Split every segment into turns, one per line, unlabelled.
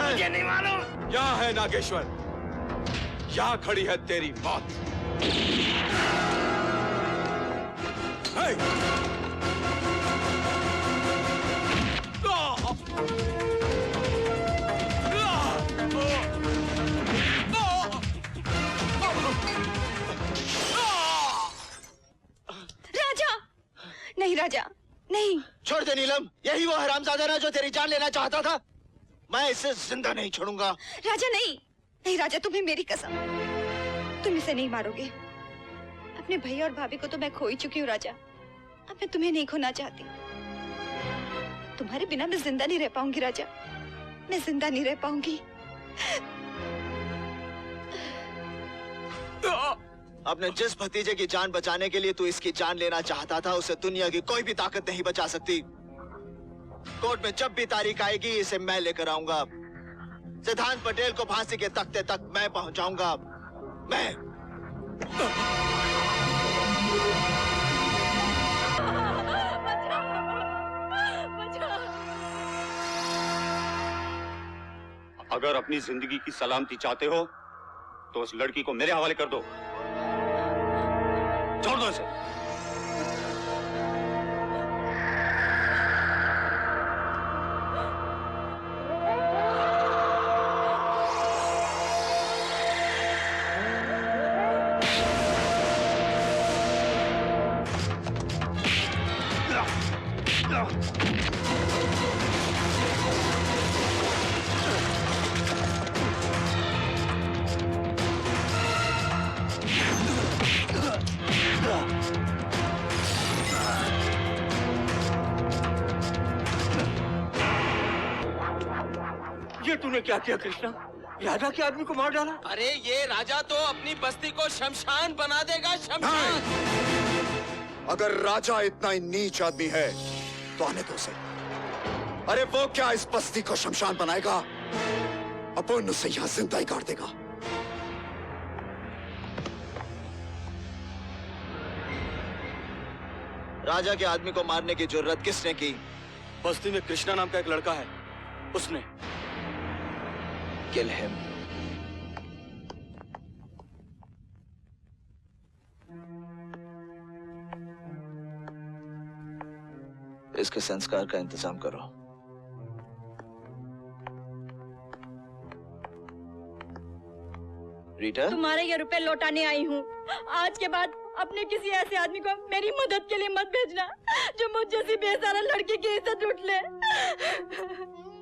मुझे नहीं मालूम।
यहाँ है नागेश्वर, यहाँ खड़ी है तेरी मौत।
राजा, नहीं राजा, नहीं।
छोड़ दे नीलम, यही वो हरामजादा ना जो तेरी जान लेना चाहता था। मैं इसे जिंदा नहीं छोड़ूंगा।
राजा नहीं, नहीं राजा, तुम्हें मेरी कसम, तुम इसे नहीं मारोगे। अपने भैया और भाभी को तो मैं खो ही चुकी हूँ राजा, अब मैं तुम्हें नहीं खोना चाहती। तुम्हारे बिना मैं जिंदा नहीं रह पाऊंगी राजा, मैं जिंदा नहीं रह पाऊंगी।
अपने जिस भतीजे की जान बचाने के लिए तू इसकी जान लेना चाहता था, उसे दुनिया की कोई भी ताकत नहीं बचा सकती। कोर्ट में जब भी तारीख आएगी, इसे मैं लेकर आऊंगा। सिद्धांत पटेल को फांसी के तख्ते तक मैं पहुंचाऊंगा। मैं
अगर अपनी जिंदगी की सलामती चाहते हो तो उस लड़की को मेरे हवाले कर दो। छोड़ दो इसे।
ये तूने क्या किया कृष्णा? राजा के आदमी को मार डाला।
अरे ये राजा तो अपनी बस्ती को शमशान बना देगा, शमशान।
अगर राजा इतना ही नीच आदमी है तो आने दो उसे। अरे वो क्या इस बस्ती को शमशान बनाएगा, अपन उसे यहां जिंदा ही काट देगा।
राजा के आदमी को मारने की जुर्रत किसने की?
बस्ती में कृष्णा नाम का एक लड़का है, उसने।
Kill him. इसके संस्कार का इंतजाम करो। रीटा,
तुम्हारे ये रुपए लौटाने आई हूँ। आज के बाद अपने किसी ऐसे आदमी को मेरी मदद के लिए मत भेजना जो मुझ जैसी बेसहारा लड़की की इज्जत लूट ले।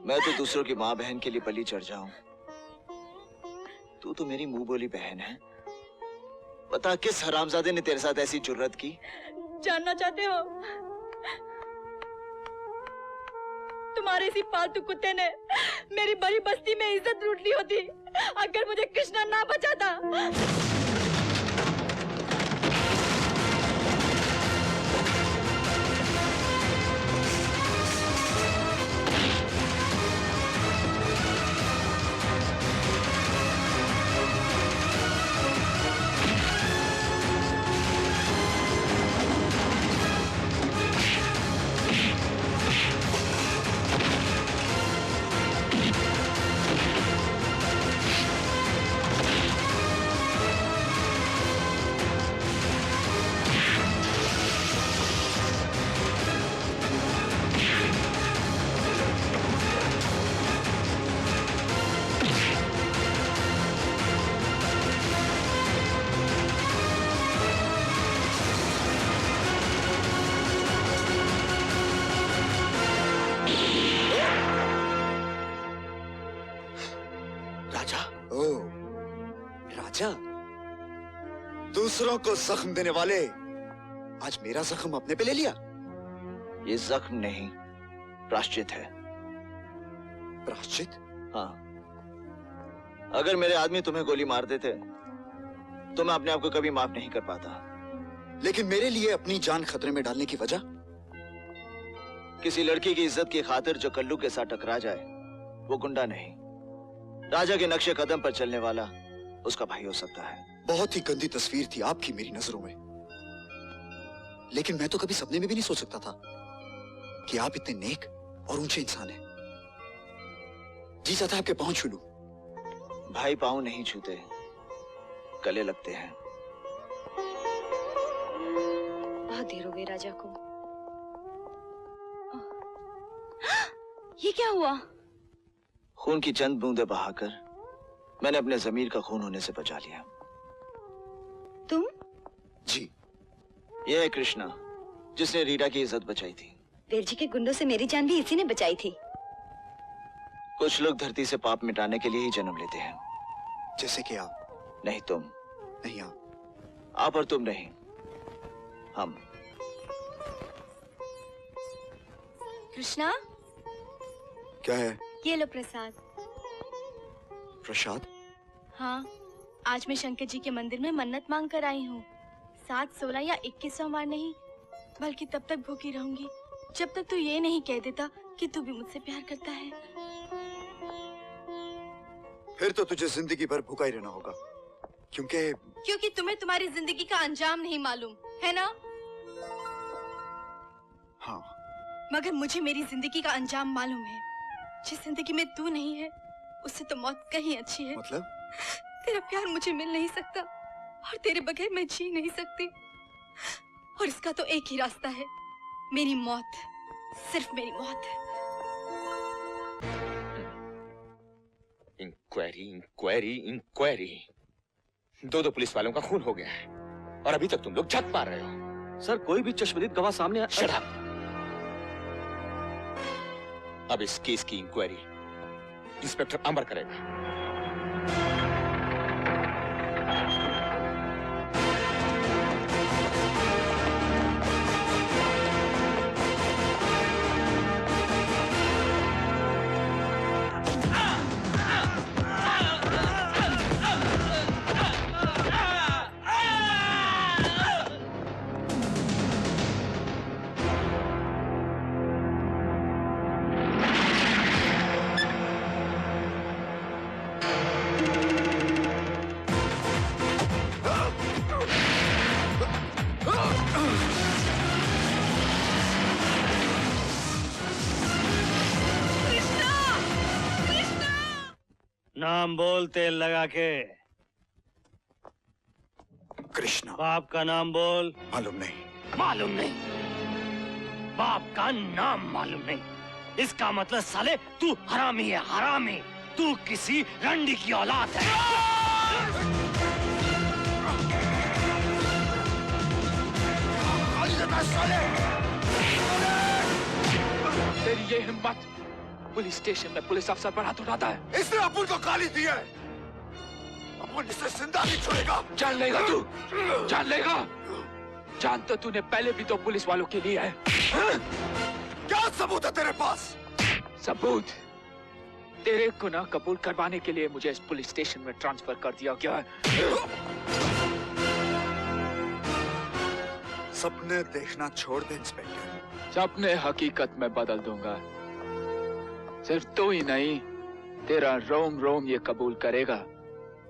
मैं तो दूसरों की माँ बहन के लिए बलि चढ़ जाऊं, तू तो मेरी मुंह बोली बहन है। बता किस हरामजादे ने तेरे साथ ऐसी जुर्रत की?
जानना चाहते हो? तुम्हारे इसी पालतू कुत्ते ने मेरी बड़ी बस्ती में इज्जत लूट ली होती अगर मुझे कृष्णा ना बचाता।
राजा, दूसरों को जख्म देने वाले आज मेरा जख्म अपने पे ले लिया।
ये जख्म नहीं, प्राश्चित है।
प्राश्चित?
हाँ, अगर मेरे आदमी तुम्हें गोली मार देते तो मैं अपने आप को कभी माफ नहीं कर पाता।
लेकिन मेरे लिए अपनी जान खतरे में डालने की वजह?
किसी लड़की की इज्जत की खातिर जो कल्लू के साथ टकरा जाए वो गुंडा नहीं, राजा के नक्शे कदम पर चलने वाला उसका भाई हो सकता है।
बहुत ही गंदी तस्वीर थी आपकी मेरी नजरों में, लेकिन मैं तो कभी सपने में भी नहीं सोच सकता था कि आप इतने नेक और ऊंचे इंसान हैं। जी चाहता है आपके पांव छू लूं।
भाई पाँव नहीं छूते, गले लगते हैं।
बहुत देर हो गई राजा को। ये क्या हुआ?
खून की चंद बूंदे बहाकर मैंने अपने जमीर का खून होने से बचा लिया।
तुम?
जी।
यह है कृष्णा, जिसने रीटा की इज्जत बचाई थी।
वीर जी के गुंडों से मेरी जान भी इसी ने बचाई थी।
कुछ लोग धरती से पाप मिटाने के लिए ही जन्म लेते हैं।
जैसे कि आप।
नहीं तुम।
नहीं आप।
आप और तुम नहीं, हम।
कृष्णा,
क्या है?
ये लो प्रसाद।
प्रसाद?
हाँ, आज मैं शंकर जी के मंदिर में मन्नत मांग कर आई हूँ। 7, 16 या 21 सोमवार नहीं, बल्कि तब तक भूखी रहूंगी जब तक तू ये नहीं कह देता कि तू भी मुझसे प्यार करता है।
फिर तो तुझे जिंदगी भर भूखा ही रहना होगा, क्योंकि
तुम्हें तुम्हारी जिंदगी का अंजाम नहीं मालूम है ना?
हाँ।
मगर मुझे मेरी जिंदगी का अंजाम मालूम है। जिस जिंदगी में तू नहीं है, उससे तो मौत कहीं अच्छी है।
मतलब?
तेरा प्यार मुझे मिल नहीं सकता और तेरे बगैर मैं जी नहीं सकती। और इसका तो एक ही रास्ता है, मेरी मौत, सिर्फ मेरी मौत।
Inquiry, inquiry, inquiry. 2 पुलिस वालों का खून हो गया है और अभी तक तुम लोग झक मार रहे हो।
सर, कोई भी चश्मदीद गवाह सामने
Shut up! अब इस केस की इंक्वायरी इंस्पेक्टर अमर करेगा।
नाम बोल, तेल लगा के।
कृष्णा।
बाप का नाम बोल।
मालूम नहीं।
मालूम नहीं? बाप का नाम मालूम नहीं? इसका मतलब साले तू हरामी है, हरामी। तू किसी रंडी की औलाद है।
तेरी ये हिम्मत पुलिस स्टेशन में पुलिस अफसर पर हाथ उठाता है।
इसने अपुन को गाली दी है। अपुन इसे जिंदा नहीं छोड़ेगा।
जान लेगा तू, जान लेगा। जान तो तूने पहले भी 2 पुलिस वालों के लिए है।
क्या सबूत है तेरे पास?
सबूत? तेरे गुनाह कबूल करवाने के लिए मुझे इस पुलिस स्टेशन में ट्रांसफर कर दिया गया है।
सपने देखना छोड़ दे इंस्पेक्टर।
सपने हकीकत में बदल दूंगा। सिर्फ तू ही नहीं, तेरा रोम रोम ये कबूल करेगा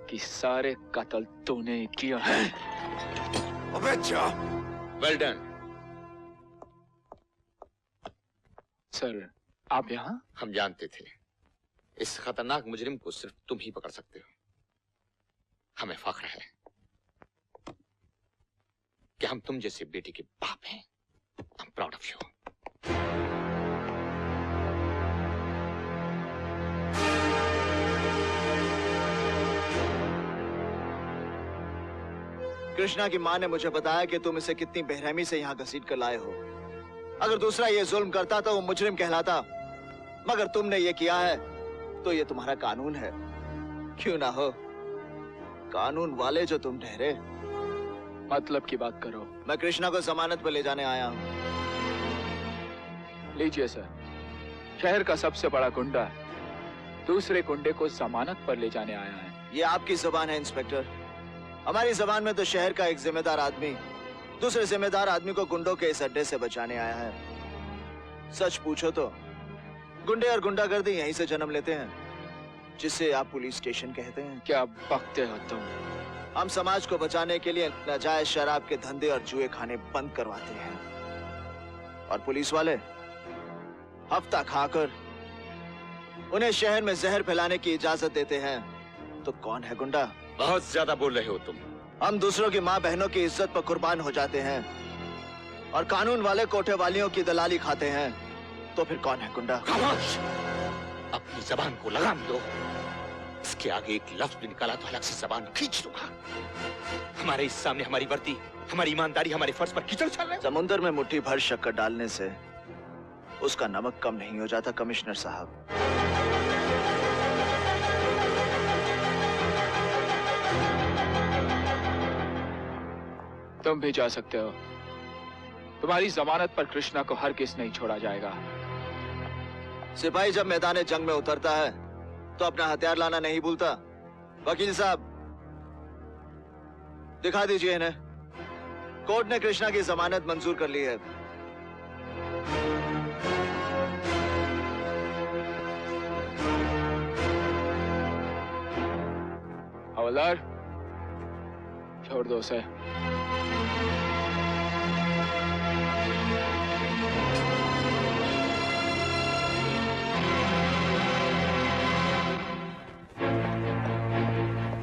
कि सारे कत्ल तूने किया है।
अबे जा।
Well done.
सर, आप यहाँ?
हम जानते थे इस खतरनाक मुजरिम को सिर्फ तुम ही पकड़ सकते हो। हमें फख्र है कि हम तुम जैसे बेटे के बाप हैं। I'm proud of you.
Krishna की माँ ने मुझे बताया कि तुम इसे कितनी बेरहमी से यहाँ घसीट कर लाए हो। अगर दूसरा ये जुल्म करता तो वो मुजरिम कहलाता, मगर तुमने ये किया है तो ये तुम्हारा कानून है। क्यों ना हो, कानून वाले जो तुम ठहरे।
मतलब की बात करो।
मैं कृष्णा को जमानत पर ले जाने आया हूँ।
लीजिए सर, शहर का सबसे बड़ा गुंडा दूसरे गुंडे को जमानत पर ले जाने आया है।
ये आपकी जुबान है इंस्पेक्टर। हमारी जुबान में तो शहर का एक जिम्मेदार आदमी दूसरे जिम्मेदार आदमी को गुंडों के इस अड्डे से बचाने आया है। सच पूछो तो गुंडे और गुंडागर्दी यहीं से जन्म लेते हैं, जिसे आप पुलिस स्टेशन कहते हैं।
क्या बकते हो तुम?
हम समाज को बचाने के लिए नाजायज शराब के धंधे और जुए खाने बंद करवाते हैं, और पुलिस वाले हफ्ता खाकर उन्हें शहर में जहर फैलाने की इजाजत देते हैं, तो कौन है गुंडा?
बहुत ज्यादा बोल रहे हो तुम।
हम दूसरों की माँ बहनों की इज्जत पर कुर्बान हो जाते हैं और कानून वाले कोठे वालियों की दलाली खाते हैं, तो फिर कौन है गुंडा?
खामोश! अपनी जबान को लगाम दो। इसके आगे एक लफ्ज भी निकाला तो अलग से जबान खींच दूंगा। हमारे इस सामने हमारी वर्दी, हमारी ईमानदारी, हमारे फर्ज पर कीचड़ चल रहे।
समुंदर में मुट्ठी भर शक्कर डालने से उसका नमक कम नहीं हो जाता कमिश्नर साहब।
तुम भी जा सकते हो। तुम्हारी जमानत पर कृष्णा को हरगिज नहीं छोड़ा जाएगा।
सिपाही जब मैदान जंग में उतरता है तो अपना हथियार लाना नहीं भूलता। वकील साहब, दिखा दीजिए इन्हें। कोर्ट ने कृष्णा की जमानत मंजूर कर ली है।
हवलदार, छोड़ दो उसे।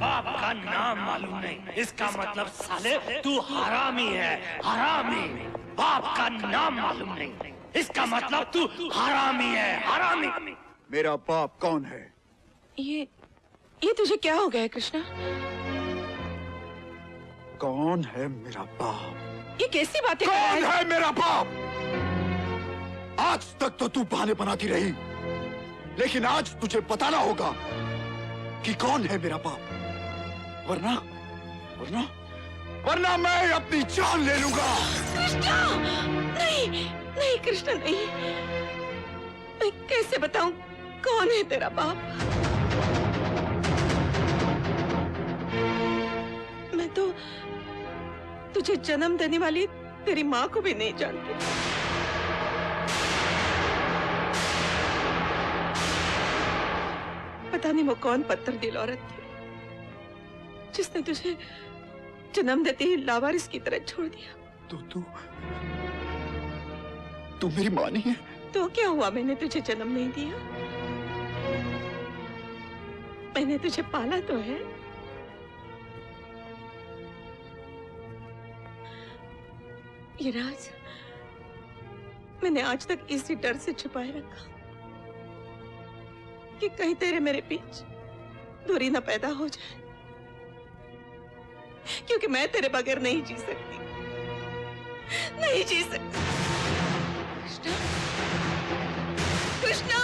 बाप का नाम मालूम नहीं, इसका मतलब साले तू हरामी है, हरामी। बाप का नाम मालूम नहीं, इसका मतलब तू हरामी है, हरामी।
मेरा बाप कौन है?
ये तुझे क्या हो गया है कृष्णा?
कौन है मेरा बाप?
ये कैसी बातें कर रहा
कौन
है?
है मेरा बाप? आज तक तो तू बहाने बनाती रही, लेकिन आज तुझे बताना होगा कि कौन है मेरा बाप, वरना वरना वरना मैं अपनी जान ले लूंगा।
कृष्णा! नहीं, नहीं कृष्णा नहीं। मैं कैसे बताऊं कौन है तेरा बाप? मैं तो तुझे जन्म देने वाली तेरी माँ को भी नहीं जानती। पता नहीं वो कौन पत्थर दिल औरत थी जिसने तुझे जन्म देते ही लावारिस की तरह छोड़ दिया।
तू मेरी माँ नहीं है?
तो क्या हुआ, मैंने तुझे जन्म नहीं दिया? मैंने तुझे पाला तो है। ये राज मैंने आज तक इसी डर से छुपाए रखा कि कहीं तेरे मेरे बीच दूरी ना पैदा हो जाए, क्योंकि मैं तेरे बगैर नहीं जी सकती, नहीं जी सकती। कृष्णा, कृष्णा!